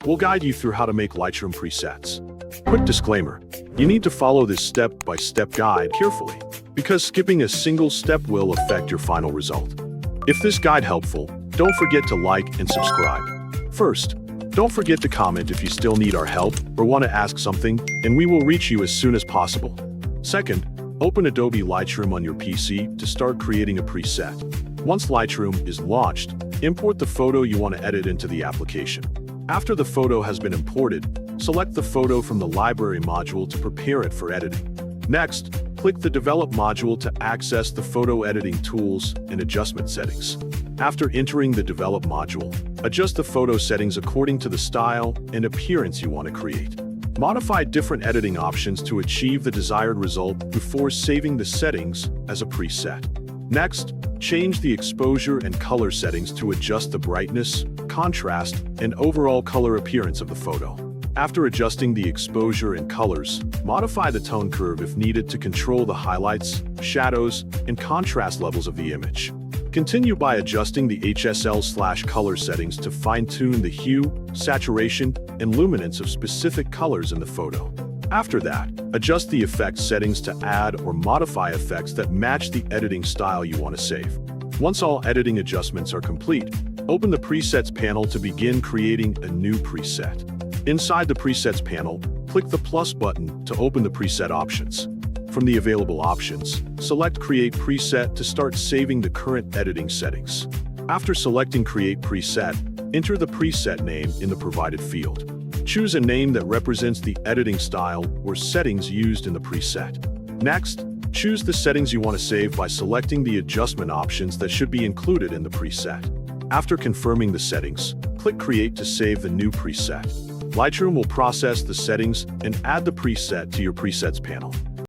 we'll guide you through how to make Lightroom presets. Quick disclaimer, you need to follow this step-by-step guide carefully, because skipping a single step will affect your final result. If this guide helpful, don't forget to like and subscribe. First, don't forget to comment if you still need our help or want to ask something, and we will reach you as soon as possible. Second, open Adobe Lightroom on your PC to start creating a preset. Once Lightroom is launched, import the photo you want to edit into the application. After the photo has been imported, select the photo from the library module to prepare it for editing. Next, click the Develop module to access the photo editing tools and adjustment settings. After entering the Develop module, adjust the photo settings according to the style and appearance you want to create. Modify different editing options to achieve the desired result before saving the settings as a preset. Next, change the exposure and color settings to adjust the brightness, contrast, and overall color appearance of the photo. After adjusting the exposure and colors, modify the tone curve if needed to control the highlights, shadows, and contrast levels of the image. Continue by adjusting the HSL/color settings to fine-tune the hue, saturation, and luminance of specific colors in the photo. After that, adjust the effects settings to add or modify effects that match the editing style you want to save. Once all editing adjustments are complete, open the Presets panel to begin creating a new preset. Inside the Presets panel, click the plus button to open the preset options. From the available options, select Create Preset to start saving the current editing settings. After selecting Create Preset, enter the preset name in the provided field. Choose a name that represents the editing style or settings used in the preset. Next, choose the settings you want to save by selecting the adjustment options that should be included in the preset. After confirming the settings, click Create to save the new preset. Lightroom will process the settings and add the preset to your presets panel.